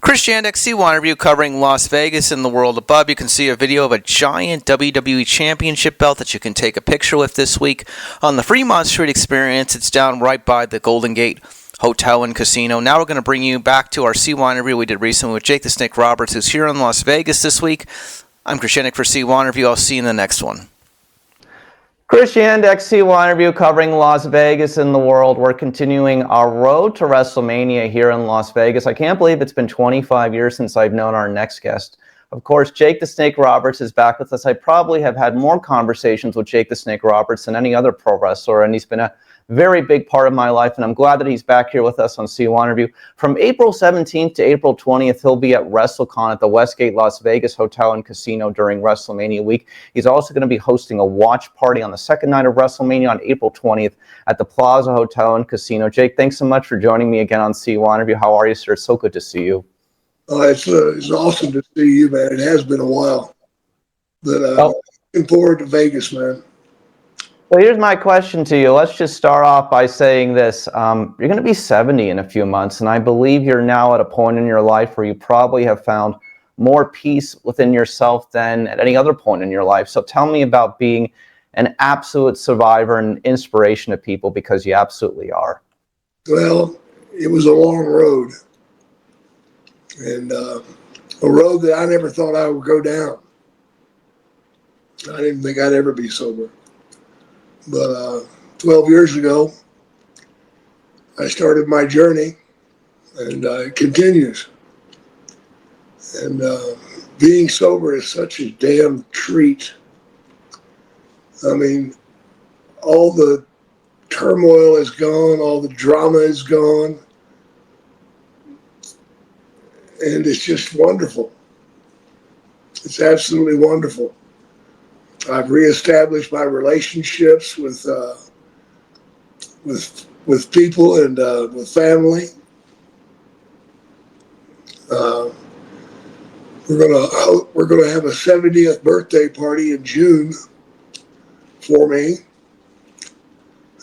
Chris Yandeck, C1 review covering Las Vegas and the world above. You can see a video of a giant WWE Championship belt that you can take a picture with this week on the Fremont Street Experience. It's down right by the Golden Gate Hotel and Casino. Now we're going to bring you back to our C1 interview we did recently with Jake the Snake Roberts, who's here in Las Vegas this week. I'm Chris Yandeck for C1 review. I'll see you in the next one. Chris Yandeck, C1 review covering Las Vegas and the world. We're continuing our road to WrestleMania here in Las Vegas. I can't believe it's been 25 years since I've known our next guest. Of course, Jake the Snake Roberts is back with us. I probably have had more conversations with Jake the Snake Roberts than any other pro wrestler, and he's been a very big part of my life, and I'm glad that he's back here with us on C1 Review. From April 17th to April 20th, he'll be at WrestleCon at the Westgate Las Vegas Hotel and Casino during WrestleMania week. He's also going to be hosting a watch party on the second night of WrestleMania on April 20th at the Plaza Hotel and Casino. Jake, thanks so much for joining me again on C1 Review. How are you, sir? It's so good to see you. It's awesome to see you, man. It has been a while. But looking forward to Vegas, man. Well, here's my question to you. Let's just start off by saying this. You're going to be 70 in a few months, and I believe you're now at a point in your life where you probably have found more peace within yourself than at any other point in your life. So tell me about being an absolute survivor and inspiration to people, because you absolutely are. Well, it was a long road, and a road that I never thought I would go down. I didn't think I'd ever be sober. But 12 years ago, I started my journey, and it continues. And being sober is such a damn treat. I mean, all the turmoil is gone, all the drama is gone, and it's just wonderful. It's absolutely wonderful. I've reestablished my relationships with people and with family. We're gonna have a 70th birthday party in June for me.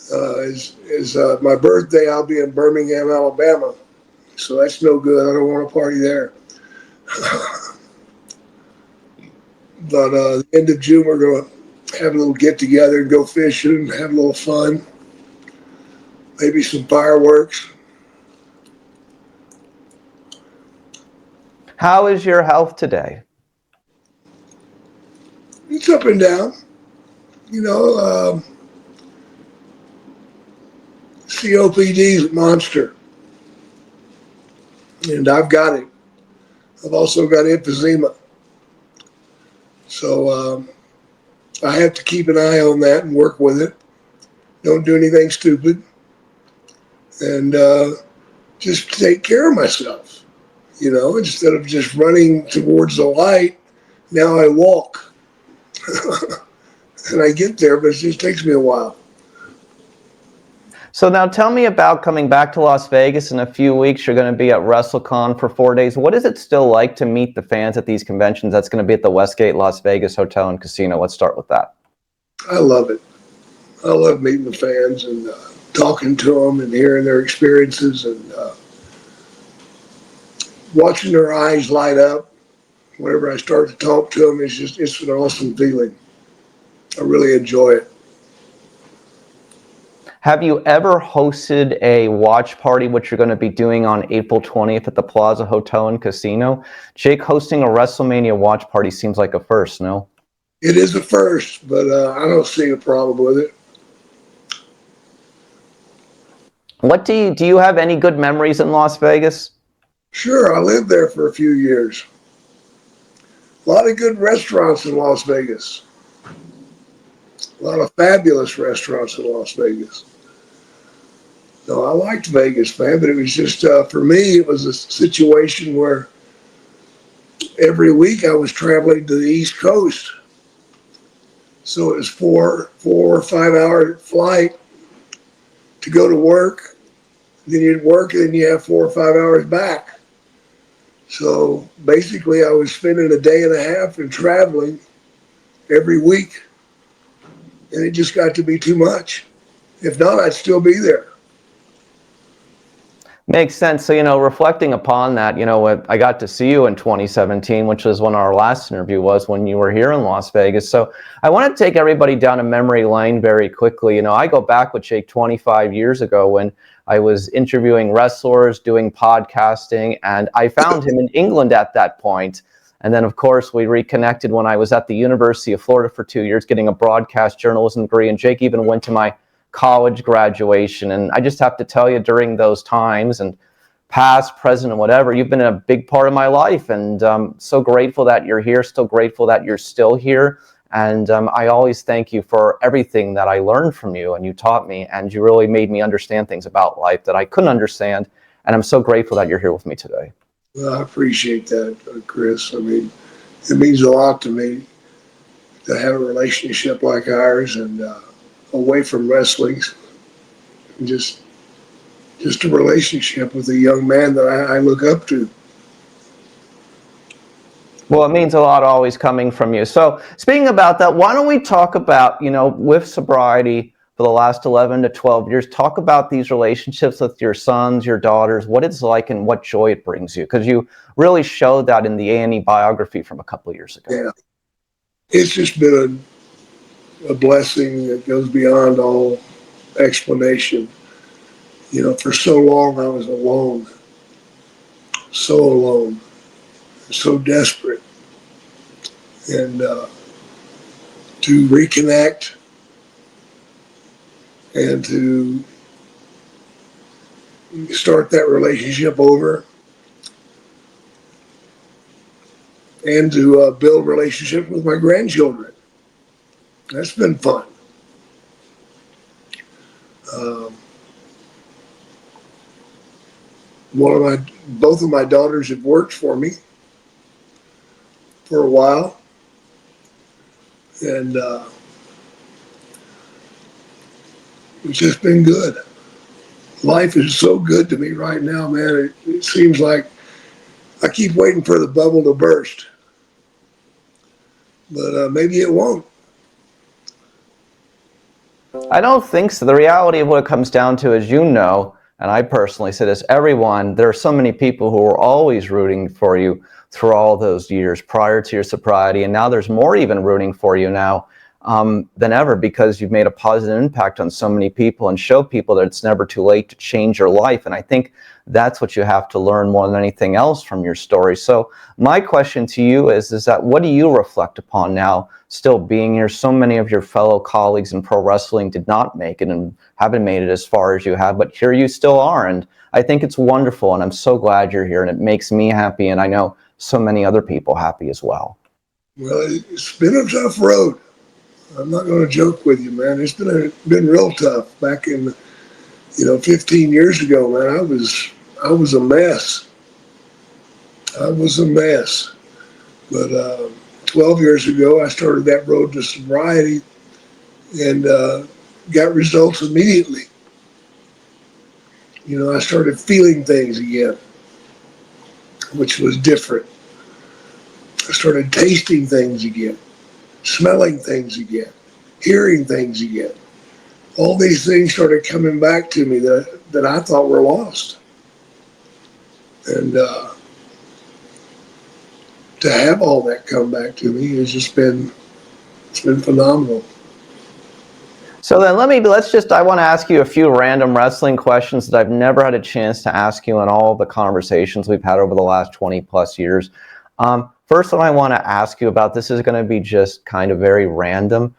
Is my birthday? I'll be in Birmingham, Alabama, so that's no good. I don't want to party there. But the end of June, we're going to have a little get-together and go fishing, have a little fun, maybe some fireworks. How is your health today? It's up and down. You know, COPD is a monster, and I've got it. I've also got emphysema. So I have to keep an eye on that and work with it. Don't do anything stupid. And just take care of myself. You know, instead of just running towards the light, now I walk. And I get there, but it just takes me a while. So now tell me about coming back to Las Vegas in a few weeks. You're going to be at WrestleCon for 4 days. What is it still like to meet the fans at these conventions? That's going to be at the Westgate Las Vegas Hotel and Casino. Let's start with that. I love it. I love meeting the fans and talking to them and hearing their experiences and watching their eyes light up. Whenever I start to talk to them, it's an awesome feeling. I really enjoy it. Have you ever hosted a watch party, which you're going to be doing on April 20th at the Plaza Hotel and Casino? Jake, hosting a WrestleMania watch party seems like a first, no? It is a first, but I don't see a problem with it. What do you have any good memories in Las Vegas? Sure, I lived there for a few years. A lot of good restaurants in Las Vegas. A lot of fabulous restaurants in Las Vegas. So I liked Vegas, man, but it was just, for me, it was a situation where every week I was traveling to the East Coast. So it was 4 or 5 hour flight to go to work. Then you'd work and then you have 4 or 5 hours back. So basically I was spending a day and a half and traveling every week. And it just got to be too much. If not, I'd still be there. Makes sense. So, reflecting upon that, I got to see you in 2017, which was when our last interview was, when you were here in Las Vegas. So I want to take everybody down a memory lane very quickly. I go back with Jake 25 years ago when I was interviewing wrestlers, doing podcasting, and I found him in England at that point. And then, of course, we reconnected when I was at the University of Florida for 2 years getting a broadcast journalism degree. And Jake even went to my college graduation. And I just have to tell you, during those times, and past, present, and whatever, you've been a big part of my life. And so grateful that you're here, still grateful that you're still here. And I always thank you for everything that I learned from you and you taught me. And you really made me understand things about life that I couldn't understand. And I'm so grateful that you're here with me today. Well, I appreciate that, Chris. I mean, it means a lot to me to have a relationship like ours, and away from wrestling, and just a relationship with a young man that I look up to. Well, it means a lot always coming from you. So speaking about that, why don't we talk about, with sobriety for the last 11 to 12 years, talk about these relationships with your sons, your daughters, what it's like and what joy it brings you. Because you really showed that in the A&E biography from a couple of years ago. Yeah. It's just been a blessing that goes beyond all explanation. For so long I was alone, so desperate. And to reconnect and to start that relationship over, and to build relationships with my grandchildren. That's been fun. Both of my daughters have worked for me for a while, and it's just been good. Life is so good to me right now, man. It seems like I keep waiting for the bubble to burst, but maybe it won't. I don't think so. The reality of what it comes down to is, and I personally say this, there are so many people who are always rooting for you through all those years prior to your sobriety. And now there's more even rooting for you now than ever, because you've made a positive impact on so many people and show people that it's never too late to change your life. And I think that's what you have to learn more than anything else from your story. So my question to you is that what do you reflect upon now, still being here? So many of your fellow colleagues in pro wrestling did not make it and haven't made it as far as you have, but here you still are. And I think it's wonderful, and I'm so glad you're here, and it makes me happy, and I know so many other people happy as well. Well, it's been a tough road. I'm not going to joke with you, man. It's been real tough. Back in 15 years ago, man, I was a mess. I was a mess. But 12 years ago, I started that road to sobriety and got results immediately. I started feeling things again, which was different. I started tasting things again, smelling things again, hearing things again. All these things started coming back to me that I thought were lost. And to have all that come back to me has just been phenomenal. So then I want to ask you a few random wrestling questions that I've never had a chance to ask you in all the conversations we've had over the last 20 plus years. First one I want to ask you about, this is going to be just kind of very random.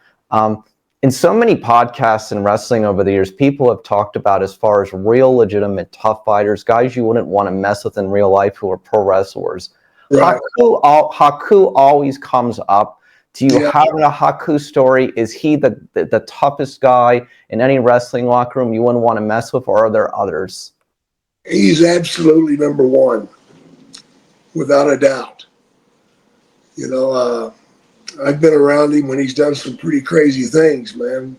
In so many podcasts in wrestling over the years, people have talked about, as far as real legitimate tough fighters, guys you wouldn't want to mess with in real life who are pro wrestlers. Right. Haku always comes up. Do you have a Haku story? Is he the toughest guy in any wrestling locker room you wouldn't want to mess with, or are there others? He's absolutely number one, without a doubt. I've been around him when he's done some pretty crazy things, man.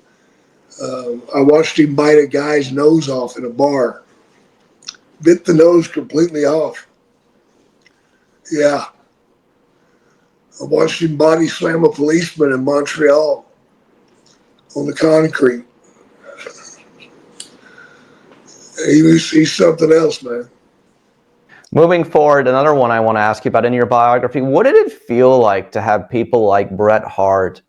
I watched him bite a guy's nose off in a bar. Bit the nose completely off. Yeah. I watched him body slam a policeman in Montreal on the concrete. He's something else, man. Moving forward, another one I want to ask you about in your biography, what did it feel like to have people like Bret Hart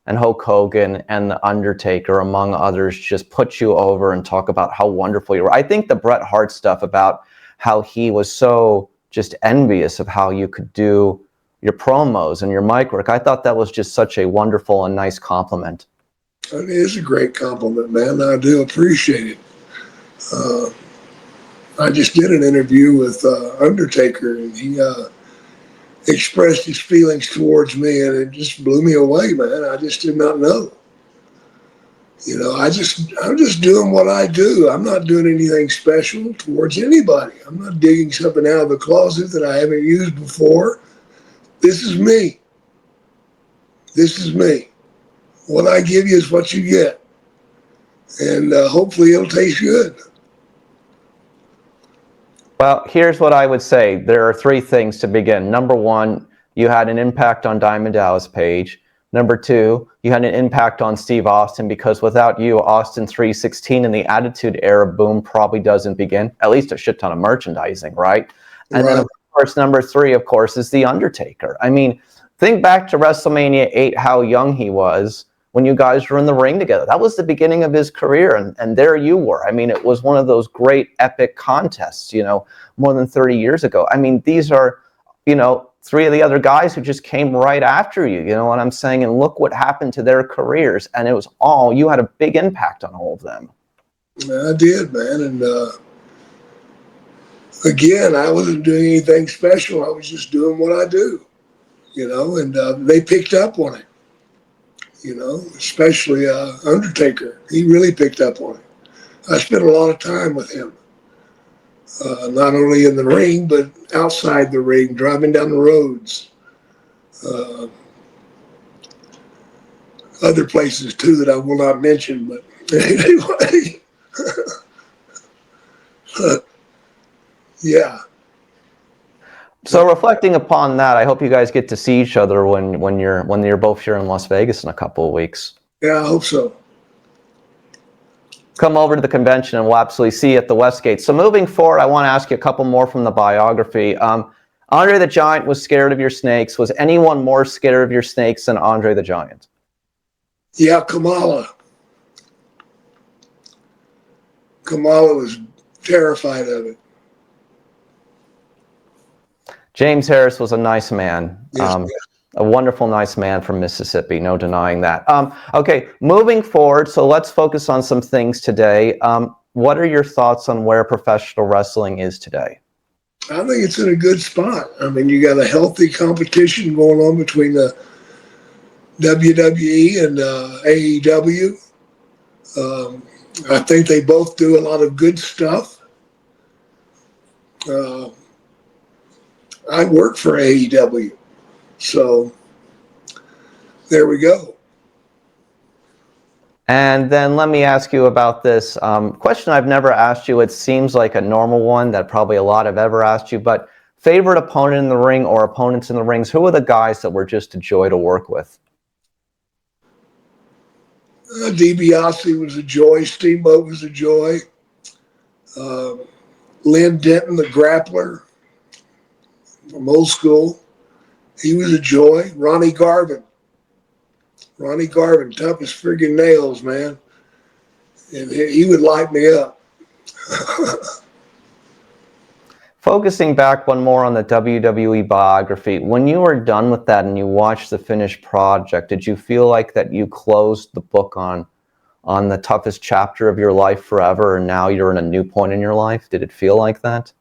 and Hulk Hogan and The Undertaker, among others, just put you over and talk about how wonderful you were? I think the Bret Hart stuff about how he was so just envious of how you could do your promos and your mic work, I thought that was just such a wonderful and nice compliment. It is a great compliment, man. I do appreciate it. I just did an interview with Undertaker, and he expressed his feelings towards me, and it just blew me away, man. I just did not know. You know, I'm just doing what I do. I'm not doing anything special towards anybody. I'm not digging something out of the closet that I haven't used before. This is me. This is me. What I give you is what you get, and hopefully it'll taste good. Well, here's what I would say. There are three things to begin. Number one, you had an impact on Diamond Dallas Page. Number two, you had an impact on Steve Austin, because without you, Austin 316 and the Attitude Era boom probably doesn't begin. At least a shit ton of merchandising, right? And then, of course, number three, of course, is The Undertaker. I mean, think back to WrestleMania 8, how young he was when you guys were in the ring together. That was the beginning of his career, and there you were. I mean, it was one of those great epic contests, you know, more than 30 years ago. I mean, these are, you know, three of the other guys who just came right after you, you know what I'm saying? And look what happened to their careers, and it was all, you had a big impact on all of them. I did, man, and again, I wasn't doing anything special. I was just doing what I do, you know, and they picked up on it. You know, especially Undertaker. He really picked up on it. I spent a lot of time with him, not only in the ring, but outside the ring, driving down the roads. Other places, too, that I will not mention, but anyway. Yeah. So reflecting upon that, I hope you guys get to see each other when you're both here in Las Vegas in a couple of weeks. Yeah, I hope so. Come over to the convention and we'll absolutely see you at the Westgate. So moving forward, I want to ask you a couple more from the biography. Andre the Giant was scared of your snakes. Was anyone more scared of your snakes than Andre the Giant? Yeah, Kamala. Kamala was terrified of it. James Harris was a nice man. Yes, a wonderful, nice man from Mississippi, no denying that. Okay, moving forward, so let's focus on some things today. What are your thoughts on where professional wrestling is today? I think it's in a good spot. I mean, you got a healthy competition going on between the WWE and AEW. I think they both do a lot of good stuff. I work for AEW, so there we go. And then let me ask you about this question I've never asked you. It seems like a normal one that probably a lot have ever asked you, but favorite opponent in the ring or opponents in the rings, who are the guys that were just a joy to work with? DiBiase was a joy. Steamboat was a joy. Lynn Denton, the grappler from old school, he was a joy. Ronnie Garvin, tough as friggin' nails, man. And he would light me up. Focusing back one more on the WWE biography, when you were done with that and you watched the finished project, did you feel like that you closed the book on the toughest chapter of your life forever, and now you're in a new point in your life? Did it feel like that?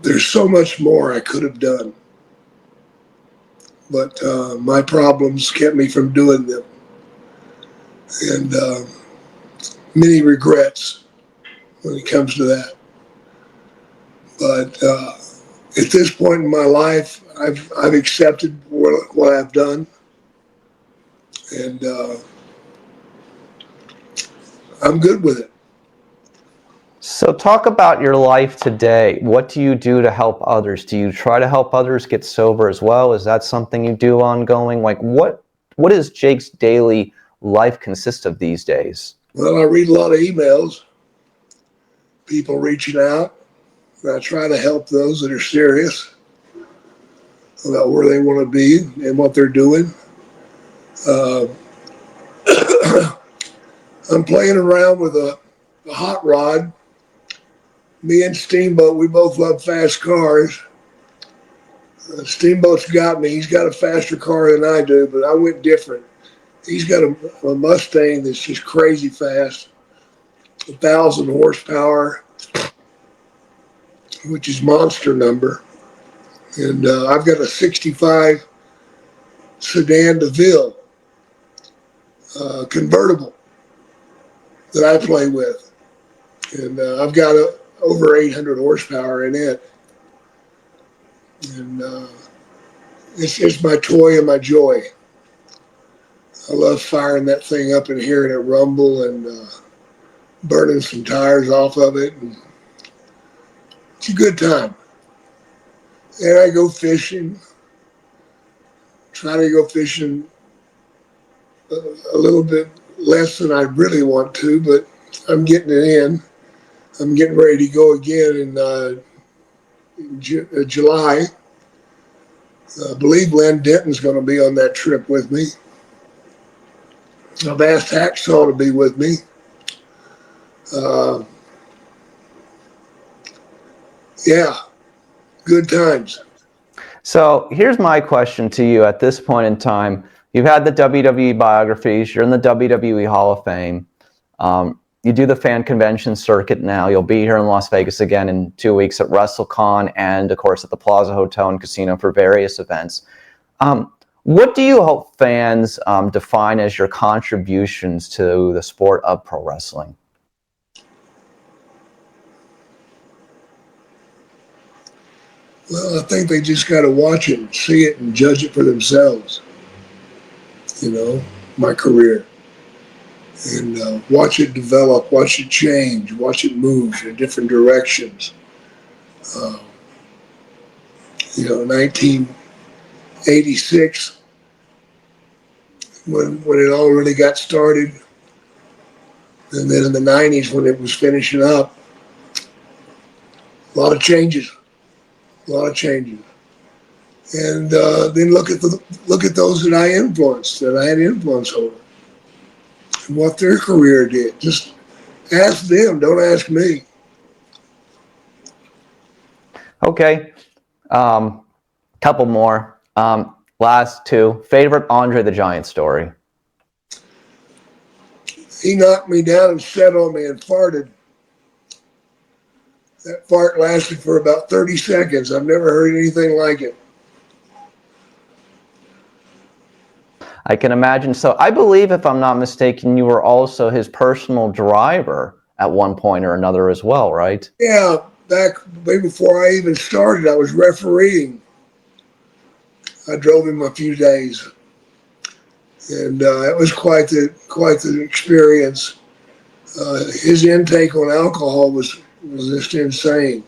There's so much more I could have done, but my problems kept me from doing them, and many regrets when it comes to that. But at this point in my life, I've accepted what I've done, and I'm good with it. So talk about your life today. What do you do to help others? Do you try to help others get sober as well? Is that something you do ongoing? Like what is Jake's daily life consists of these days? Well, I read a lot of emails, people reaching out, and I try to help those that are serious about where they want to be and what they're doing. I'm playing around with a hot rod. Me and Steamboat, we both love fast cars. Steamboat's got me. He's got a faster car than I do, but I went different. He's got a Mustang that's just crazy fast, 1,000 horsepower, which is monster number. And I've got a 65 sedan DeVille convertible that I play with. And I've got over 800 horsepower in it. And it's my toy and my joy. I love firing that thing up and hearing it rumble and burning some tires off of it. And it's a good time. And I go fishing. Try to go fishing a little bit less than I really want to, but I'm getting it in. I'm getting ready to go again in July. I believe Len Denton's going to be on that trip with me. I've asked Hacksaw to be with me. Yeah, good times. So here's my question to you at this point in time. You've had the WWE biographies. You're in the WWE Hall of Fame. You do the fan convention circuit now. You'll be here in Las Vegas again in 2 weeks at WrestleCon and, of course, at the Plaza Hotel and Casino for various events. What do you hope fans define as your contributions to the sport of pro wrestling? Well, I think they just got to watch it, see it, and judge it for themselves. You know, my career. And watch it develop, watch it change, watch it move in different directions. 1986, when it all really got started, and then in the 90s when it was finishing up, a lot of changes. And then look at those that I influenced, that I had influence over, and what their career did. Just ask them, don't ask me. Okay, couple more. Last two. Favorite Andre the Giant story? He knocked me down and sat on me and farted. That fart lasted for about 30 seconds. I've never heard anything like it. I can imagine. So I believe, if I'm not mistaken, you were also his personal driver at one point or another as well, right? Yeah, back way before I even started, I was refereeing. I drove him a few days, and it was quite the experience. His intake on alcohol was just insane.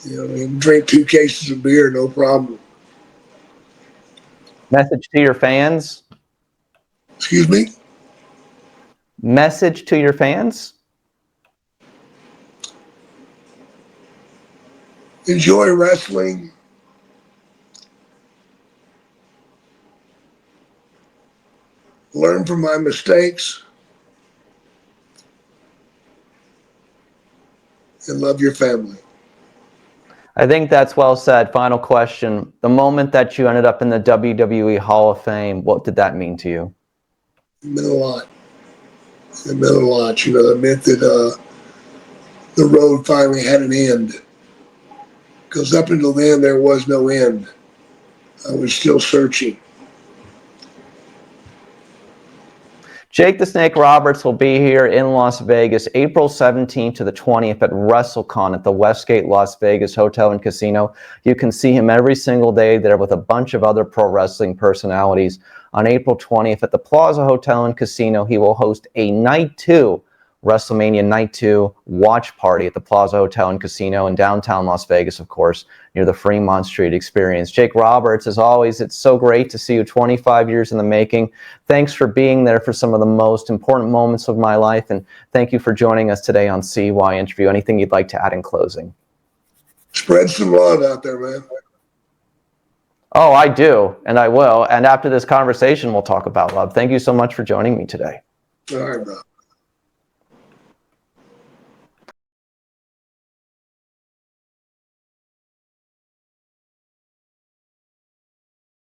You know, he'd drink 2 cases of beer, no problem. Message to your fans? Excuse me? Message to your fans? Enjoy wrestling. Learn from my mistakes. And love your family. I think that's well said. Final question. The moment that you ended up in the WWE Hall of Fame, what did that mean to you? It meant a lot. It meant a lot. You know, it meant that the road finally had an end. Because up until then, there was no end. I was still searching. Jake the Snake Roberts will be here in Las Vegas April 17th to the 20th at WrestleCon at the Westgate Las Vegas Hotel and Casino. You can see him every single day there with a bunch of other pro wrestling personalities. On April 20th at the Plaza Hotel and Casino, he will host a Night 2 WrestleMania Night 2 watch party at the Plaza Hotel and Casino in downtown Las Vegas, of course, near the Fremont Street Experience. Jake Roberts, as always, it's so great to see you, 25 years in the making. Thanks for being there for some of the most important moments of my life, and thank you for joining us today on CY Interview. Anything you'd like to add in closing? Spread some love out there, man. Oh, I do, and I will. And after this conversation, we'll talk about love. Thank you so much for joining me today. All right, bro.